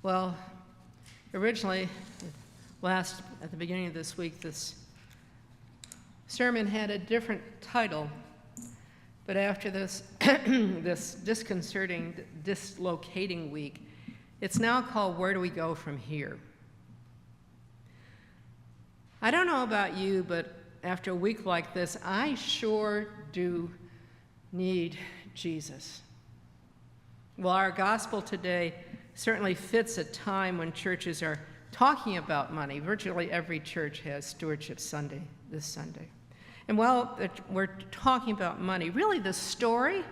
Well, originally, at the beginning of this week, this sermon had a different title, but after this, this disconcerting, dislocating week, it's now called Where Do We Go From Here? I don't know about you, but after a week like this, I sure do need Jesus. Well, our gospel today certainly fits a time when churches are talking about money. Virtually every church has Stewardship Sunday this Sunday. And while we're talking about money, really this story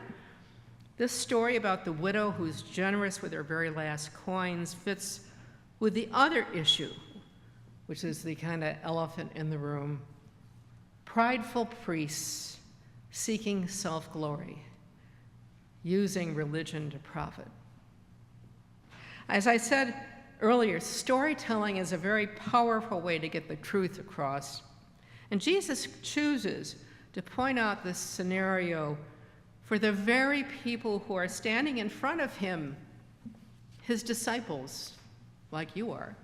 about the widow who's generous with her very last coins fits with the other issue, which is the kind of elephant in the room. Prideful priests seeking self-glory, using religion to profit. As I said earlier, storytelling is a very powerful way to get the truth across. And Jesus chooses to point out this scenario for the very people who are standing in front of him, his disciples, like you are,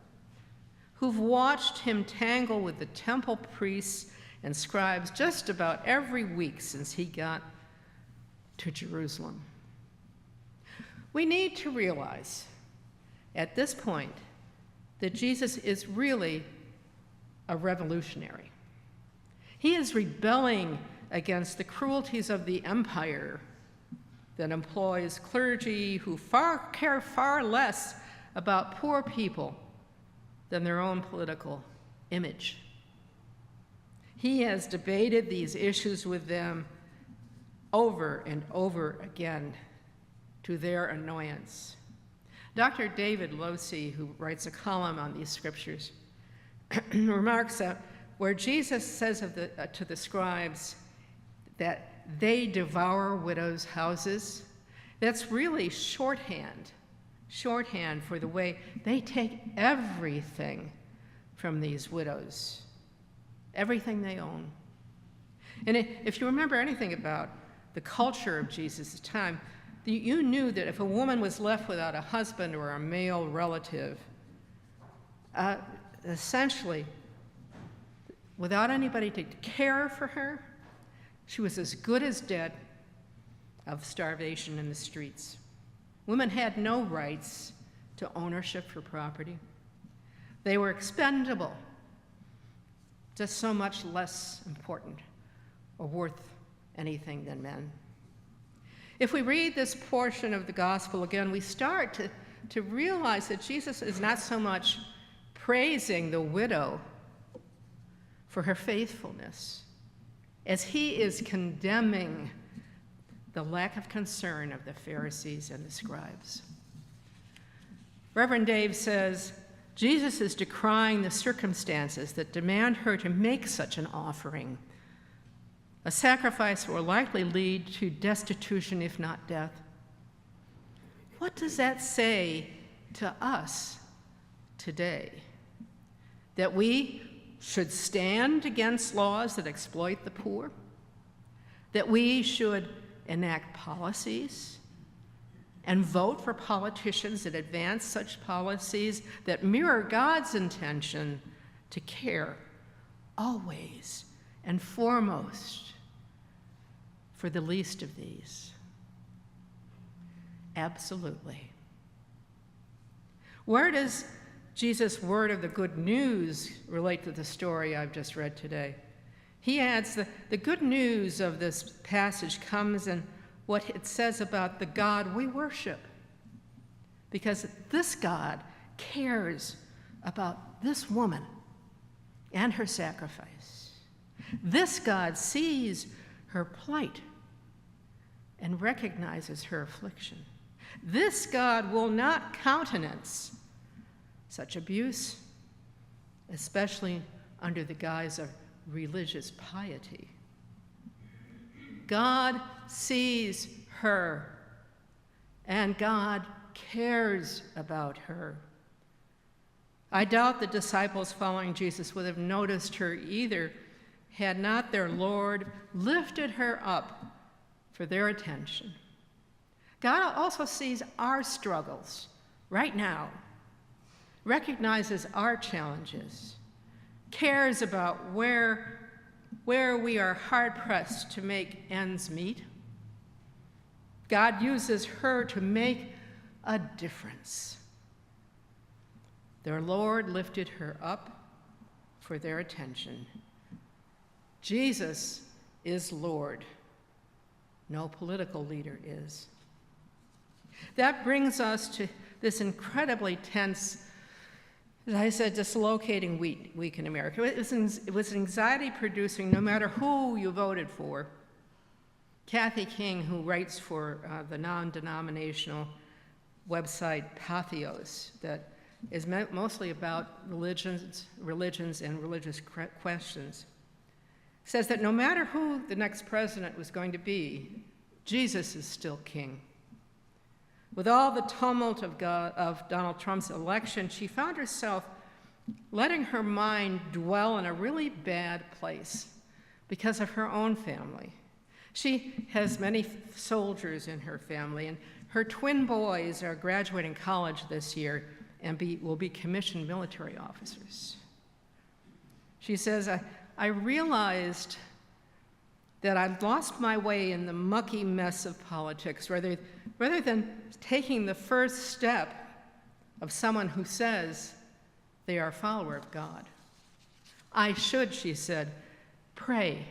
who've watched him tangle with the temple priests and scribes just about every week since he got to Jerusalem. We need to realize at this point that Jesus is really a revolutionary. He is rebelling against the cruelties of the empire that employs clergy who care far less about poor people than their own political image. He has debated these issues with them over and over again to their annoyance. Dr. David Losey, who writes a column on these scriptures, remarks that where Jesus says to the scribes that they devour widows' houses, that's really shorthand for the way they take everything from these widows, everything they own. And if you remember anything about the culture of Jesus' time, you knew that if a woman was left without a husband or a male relative, essentially, without anybody to care for her, she was as good as dead of starvation in the streets. Women had no rights to ownership for property. They were expendable, just so much less important or worth anything than men. If we read this portion of the gospel again, we start to realize that Jesus is not so much praising the widow for her faithfulness as he is condemning the lack of concern of the Pharisees and the scribes. Reverend Dave says, Jesus is decrying the circumstances that demand her to make such an offering. A sacrifice will likely lead to destitution, if not death. What does that say to us today? That we should stand against laws that exploit the poor? That we should enact policies and vote for politicians that advance such policies that mirror God's intention to care always and foremost for the least of these? Absolutely. Where does Jesus' word of the good news relate to the story I've just read today? He adds the good news of this passage comes in what it says about the God we worship. Because this God cares about this woman and her sacrifice. This God sees her plight and recognizes her affliction. This God will not countenance such abuse, especially under the guise of religious piety. God sees her, and God cares about her. I doubt the disciples following Jesus would have noticed her either had not their Lord lifted her up for their attention. God also sees our struggles right now recognizes our challenges, cares about where we are hard-pressed to make ends meet. God uses her to make a difference. Their Lord lifted her up for their attention. Jesus is Lord. No political leader is. That brings us to this incredibly tense, as I said, dislocating week in America. It was anxiety-producing no matter who you voted for. Kathy King, who writes for the non-denominational website Patheos, that is mostly about religions and religious questions, says that no matter who the next president was going to be, Jesus is still king. With all the tumult of Donald Trump's election, she found herself letting her mind dwell in a really bad place because of her own family. She has many soldiers in her family, and her twin boys are graduating college this year and will be commissioned military officers. She says, I realized that I'd lost my way in the mucky mess of politics rather than taking the first step of someone who says they are a follower of God. I should, she said, pray,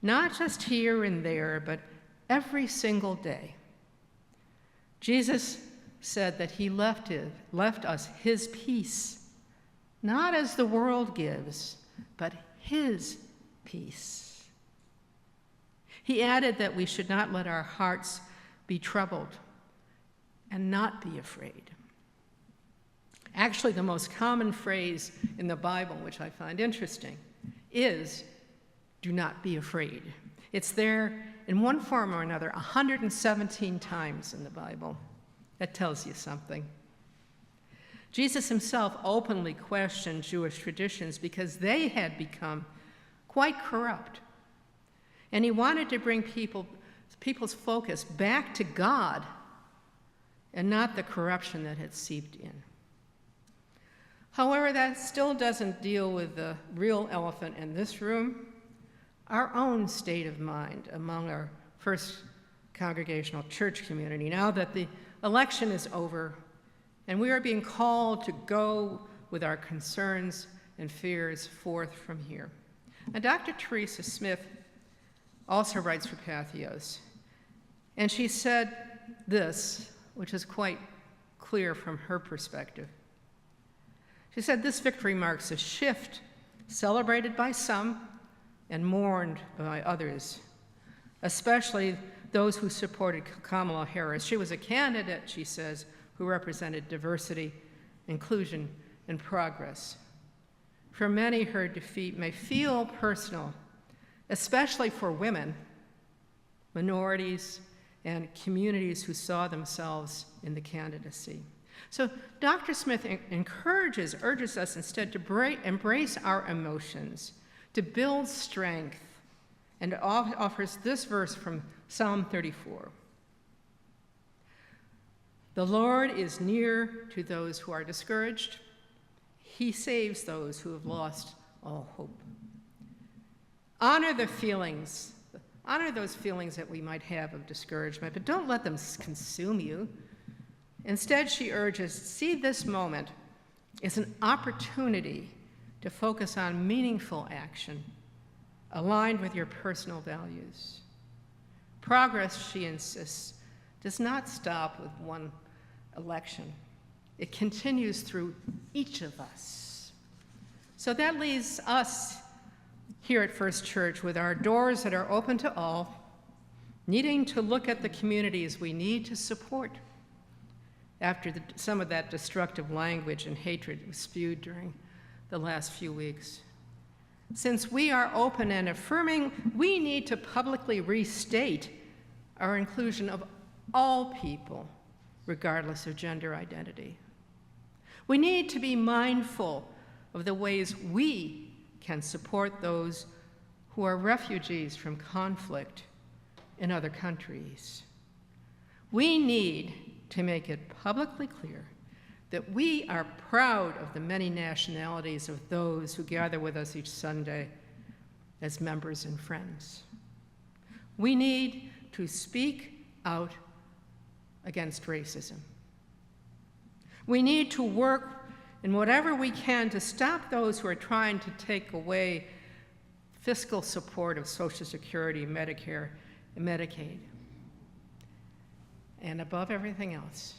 not just here and there, but every single day. Jesus said that he left us his peace, not as the world gives, but his peace. He added that we should not let our hearts be troubled and not be afraid. Actually, the most common phrase in the Bible, which I find interesting, is do not be afraid. It's there in one form or another 117 times in the Bible. That tells you something. Jesus himself openly questioned Jewish traditions because they had become quite corrupt. And he wanted to bring people's focus back to God and not the corruption that had seeped in. However, that still doesn't deal with the real elephant in this room, our own state of mind among our First Congregational church community, now that the election is over and we are being called to go with our concerns and fears forth from here. And Dr. Teresa Smith also writes for Patheos, and she said this, which is quite clear from her perspective. She said, this victory marks a shift celebrated by some and mourned by others, especially those who supported Kamala Harris. She was a candidate, she says, who represented diversity, inclusion, and progress. For many, her defeat may feel personal, especially for women, minorities, and communities who saw themselves in the candidacy. So Dr. Smith urges us instead to embrace our emotions, to build strength, and offers this verse from Psalm 34. The Lord is near to those who are discouraged. He saves those who have lost all hope. Honor those feelings that we might have of discouragement, but don't let them consume you. Instead, she urges, see this moment as an opportunity to focus on meaningful action aligned with your personal values. Progress, she insists, does not stop with one election. It continues through each of us. So that leaves us here at First Church with our doors that are open to all, needing to look at the communities we need to support after some of that destructive language and hatred was spewed during the last few weeks. Since we are open and affirming, we need to publicly restate our inclusion of all people, regardless of gender identity. We need to be mindful of the ways we can support those who are refugees from conflict in other countries. We need to make it publicly clear that we are proud of the many nationalities of those who gather with us each Sunday as members and friends. We need to speak out against racism. We need to work in whatever we can to stop those who are trying to take away fiscal support of Social Security, Medicare, and Medicaid. And above everything else,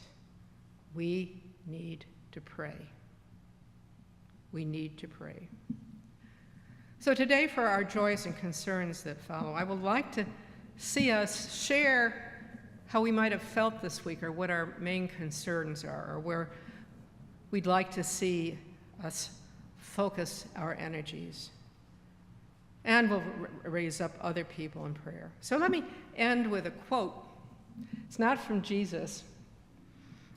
we need to pray. We need to pray. So today, for our joys and concerns that follow, I would like to see us share how we might have felt this week, or what our main concerns are, or where we'd like to see us focus our energies. And we'll raise up other people in prayer. So let me end with a quote. It's not from Jesus,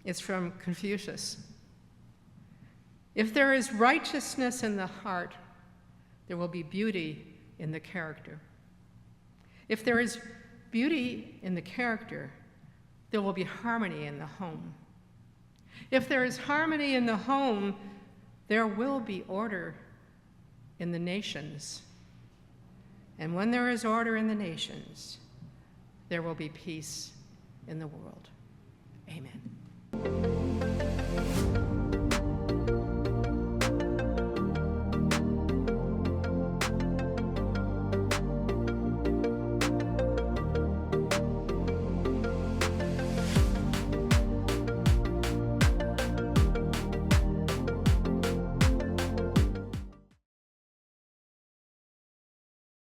it's from Confucius. If there is righteousness in the heart, there will be beauty in the character. If there is beauty in the character, there will be harmony in the home. If there is harmony in the home, there will be order in the nations. And when there is order in the nations, there will be peace in the world. Amen.